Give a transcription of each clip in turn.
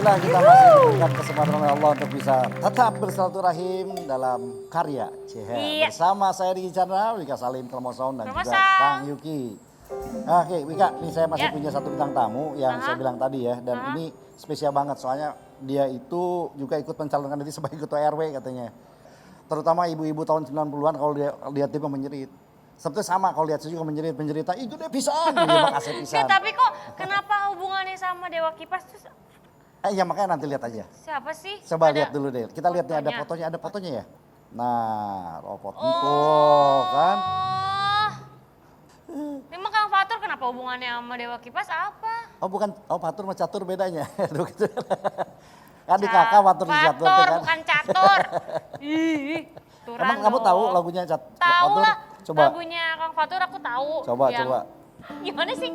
Alhamdulillah kita masih diberikan kesempatan oleh Allah untuk bisa tetap bersilaturahim dalam karya Iya. bersama saya Riki Chandra, Wika Salim Kelmoson dan juga Kelmoson. Kang Yuki. Oke Wika, ini saya masih Ya. punya satu bintang tamu yang saya bilang tadi ya, dan ini spesial banget soalnya dia itu juga ikut mencalonkan diri sebagai ketua RW katanya. Terutama ibu-ibu tahun 90-an kalau dia lihat tipe menjerit. Sebetulnya sama kalau lihat saya juga menjerit, itu dia pisan, dia makasih pisan. Tapi kok kenapa hubungannya sama Dewa Kipas terus Ya makanya nanti lihat aja. siapa sih? Coba Ada lihat dulu deh. Kita lihat nih ada fotonya ya. Nah, robot itu kan. Oh. Memang Kang Fatur kenapa hubungannya sama Dewa Kipas apa? Oh bukan, Fatur sama catur bedanya. Gitu. Kan di kakak Fatur di catur Fatur kan. bukan catur. Ih, turan Emang kamu tahu dong. lagunya Tahu Fatur? lah. Coba. Lagunya Kang Fatur aku tahu. Coba. Gimana sih?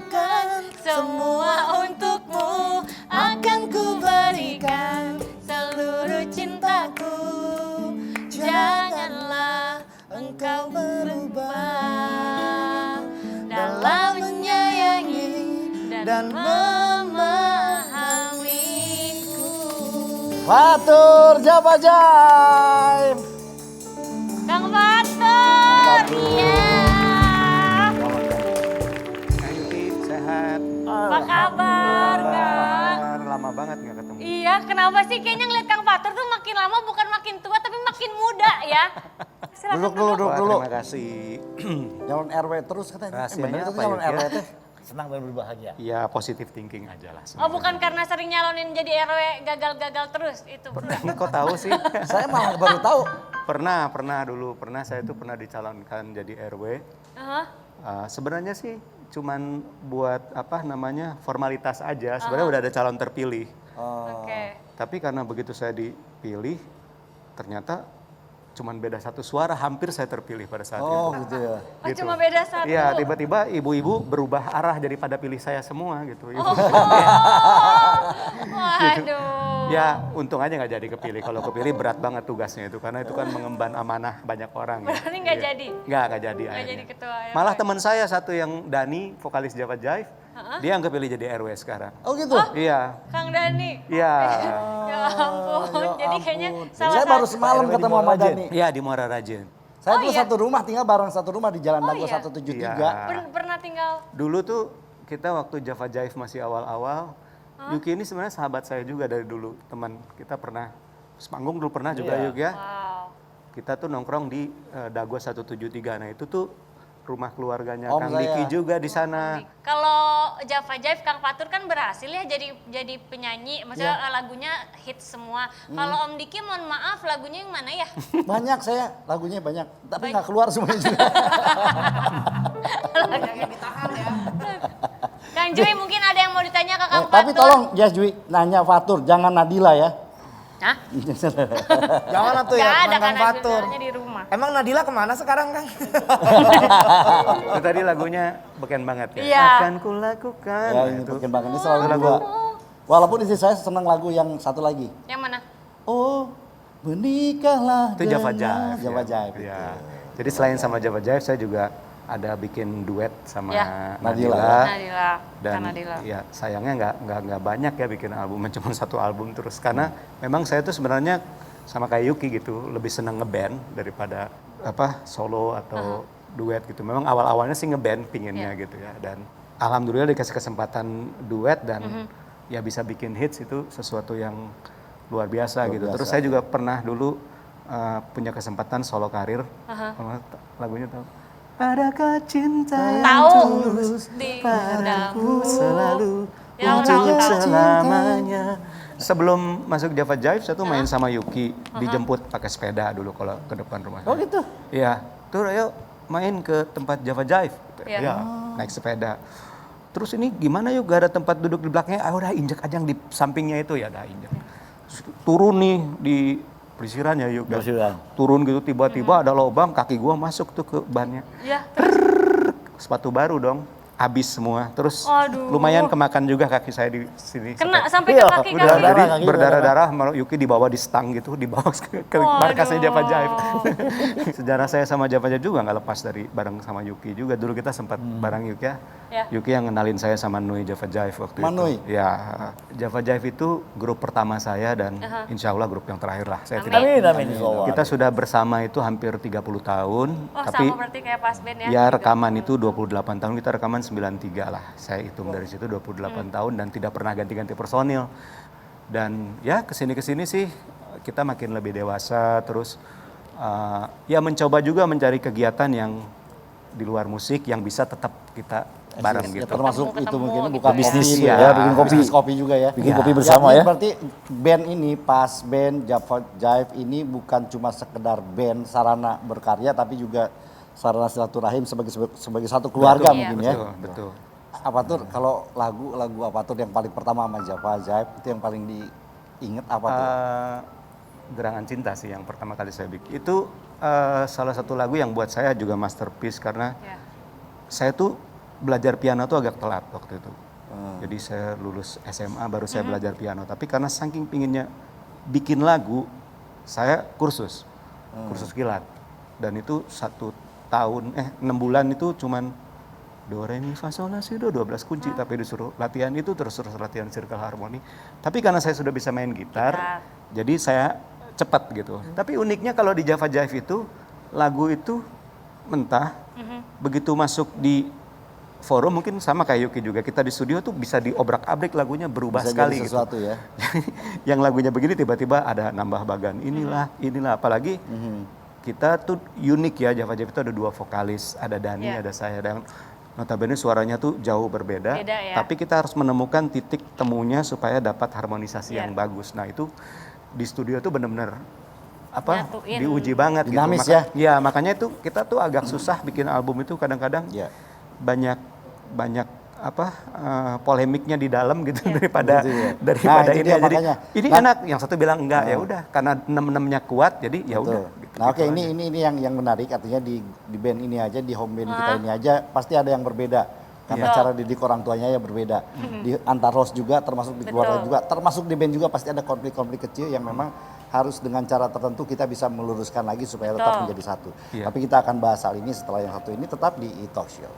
Kan semua untukmu akan ku berikan seluruh cintaku. Janganlah engkau berubah dalam menyayangi dan memahamiku. Fatur Java Jive. Kang Fatur. Iya. Kang Yuki, sehat. Apa kabar, Kang? Lama banget nggak ketemu. Iya, kenapa sih kayaknya ngeliat Kang Fatur tuh makin lama bukan makin tua tapi makin muda ya? Silakan Duduk Wah, dulu. terima kasih. Nyalon RW terus katanya. Rahasianya Bener tuh apa, nyalon Yuk, ya? RW teh. Senang dan berbahagia. Ya positive thinking aja lah. Oh, bukan karena sering nyalonin jadi RW gagal-gagal terus itu. Kok tahu sih? Saya malah baru tahu. Pernah saya itu pernah dicalonkan jadi RW. Heeh. Sebenarnya sih cuman buat formalitas aja. Sebenarnya udah ada calon terpilih. Oke. Tapi karena begitu saya dipilih, ternyata cuman beda satu suara, hampir saya terpilih pada saat itu. Oh gitu ya. Oh, cuma beda satu. Iya, tiba-tiba ibu-ibu berubah arah daripada pilih saya semua gitu. Waduh. Ya, untung aja nggak jadi kepilih. Kalau kepilih berat banget tugasnya itu, karena itu kan mengemban amanah banyak orang. Berarti nggak jadi? Nggak jadi Nggak akhirnya. jadi ketua RW. Malah teman saya satu yang Dani, vokalis Java Jive, dia yang kepilih jadi RW sekarang. Oh gitu. Iya, Kang Dani. iya. Ya ampun. Ya Jadi kayaknya ampun. salah Saya baru satu. semalam RW ketemu di sama Muara Dani. Iya, di Muara Rajin. Saya Oh, dulu iya? satu rumah, tinggal bareng satu rumah di Jalan Dago iya? 173. Iya. Pernah tinggal. Dulu tuh kita waktu Java Jive masih awal-awal, Yuki ini sebenarnya sahabat saya juga dari dulu, teman kita pernah panggung dulu pernah juga Iya. Yuki ya. Wow. Kita tuh nongkrong di Dago 173. Nah itu tuh rumah keluarganya Om Kang saya. Diki juga di sana. Kalau Java Jive Kang Fatur kan berhasil ya jadi penyanyi, maksudnya lagunya hits semua. Kalau Om Diki mohon maaf lagunya yang mana ya? Banyak saya, lagunya banyak. Tapi nggak keluar semuanya juga. Kang Joy mungkin ada yang mau ditanya ke Kang Fatur. Tapi tolong Jazwi nanya Fatur, jangan Nadila ya. Hah? Jangan atuh Gak ya, ada Kang kan Fatur. di rumah. Emang Nadila kemana sekarang, Kang? Itu tadi lagunya beken banget ya. Iya. Akan kulakukan. Ya Nah, ini itu. bikin banget, ini selalu Lagu. dua. Walaupun istri saya senang lagu yang satu lagi. Yang mana? Oh, menikahlah Itu Java dengan- Jive. Java ya. Jive. Iya. itu. Jadi selain sama Java Jive saya juga ada bikin duet sama Ya. Nadila. Nadila. Nadila. Dan Kang Nadila. ya sayangnya nggak banyak ya bikin album, cuma satu album terus. Karena memang saya tuh sebenarnya sama kayak Yuki gitu, lebih seneng ngeband daripada solo atau duet gitu. Memang awal-awalnya sih ngeband pinginnya gitu ya. Dan alhamdulillah dikasih kesempatan duet dan ya bisa bikin hits itu sesuatu yang luar biasa gitu. Terus saya juga pernah dulu punya kesempatan solo karir. Lagunya tahu? Adakah cinta yang Tahu. tulus Di padaku dalamku. selalu Ya, untuk tahu. selamanya. Sebelum masuk Java Jive saya tuh main sama Yuki, dijemput pakai sepeda dulu kalau ke depan rumah. Oh gitu. Iya, tuh ayo main ke tempat Java Jive. Iya. Ya, naik sepeda. Terus ini gimana yuk, gak ada tempat duduk di belakangnya, udah injek aja yang di sampingnya itu ya, udah injek. Terus turun nih di pelisiran ya yuk. Pelisiran. Turun gitu tiba-tiba ada lubang, kaki gua masuk tuh ke bannya. Ya. Sepatu baru dong. habis semua. Terus Aduh. lumayan kemakan juga kaki saya di sini. Kena sampai ke Iya, kaki Udah, kaki. jadi kaki berdarah-darah, Yuki dibawa di stang gitu, dibawa ke markasnya Waduh. Java Jive. Sejarah saya sama Java Jive juga nggak lepas dari bareng sama Yuki juga. Dulu kita sempat bareng Yuki ya. Ya. Yuki yang kenalin saya sama Nui Java Jive waktu Manui? itu. Ya, Java Jive itu grup pertama saya dan insya Allah grup yang terakhir lah. Saya tidak. Amin, amin. Insya Kita sudah bersama itu hampir 30 tahun, Oh tapi sama berarti kayak pas band ya. ya rekaman itu 28 tahun, kita rekaman 93 lah. Saya hitung dari situ 28 tahun dan tidak pernah ganti-ganti personil. Dan ya kesini-kesini sih kita makin lebih dewasa, terus ya mencoba juga mencari kegiatan yang di luar musik yang bisa tetap kita bareng Ya, gitu. termasuk Ketemu, itu mungkin gitu buka ya. bisnis Bisnis, ya, ya. bikin kopi, bisnis kopi juga ya. Bikin Ya. kopi bersama Ini ya. berarti band ini, pas band Java Jive ini bukan cuma sekedar band sarana berkarya, tapi juga sarana silaturahim sebagai satu keluarga Betul. mungkin Iya, ya. Betul, betul. Apa tuh kalau lagu apa tuh yang paling pertama sama Java Jive itu yang paling diinget apa tuh? Gerangan Cinta sih yang pertama kali saya bikin. Itu salah satu lagu yang buat saya juga masterpiece karena Ya. saya tuh belajar piano tuh agak telat waktu itu. Jadi saya lulus SMA baru saya belajar piano. Tapi karena saking pinginnya bikin lagu, saya kursus kilat. Dan itu 6 bulan itu cuman do re mi fa sol la si do 12 kunci, tapi disuruh latihan itu terus latihan circle harmoni. Tapi karena saya sudah bisa main gitar, jadi saya cepat gitu. Tapi uniknya kalau di Java Jive itu lagu itu mentah, begitu masuk di forum mungkin sama kayak Yuki juga, kita di studio tuh bisa diobrak-abrik lagunya berubah Bisa sekali jadi gitu. sesuatu ya. Yang lagunya begini tiba-tiba ada nambah bagan inilah apalagi kita tuh unik ya, Java Jive itu ada 2 vokalis, ada Dani, Iya. ada saya, dan notabene suaranya tuh jauh berbeda, Beda ya. tapi kita harus menemukan titik temunya supaya dapat harmonisasi Iya. yang bagus. Nah itu di studio tuh benar-benar Nyatuin. diuji banget Dinamis gitu. ya. Ya makanya itu kita tuh agak susah bikin album itu kadang-kadang Ya. banyak polemiknya di dalam gitu daripada Gitu ya. daripada Nah, itu ini dia jadi makanya. ini Nah, enak, yang satu bilang enggak, ya udah karena 6-6-nya kuat jadi ya udah Betul. gitu, Nah oke, gitu ini yang menarik, artinya di band ini aja, di home band kita ini aja pasti ada yang berbeda karena Betul. cara didik orang tuanya ya berbeda. Di antar host juga, termasuk di keluarga Betul. juga, termasuk di band juga pasti ada konflik-konflik kecil yang memang harus dengan cara tertentu kita bisa meluruskan lagi supaya tetap Betul. menjadi satu. Iya. Tapi kita akan bahas hal ini setelah yang satu ini, tetap di E-Talk Show.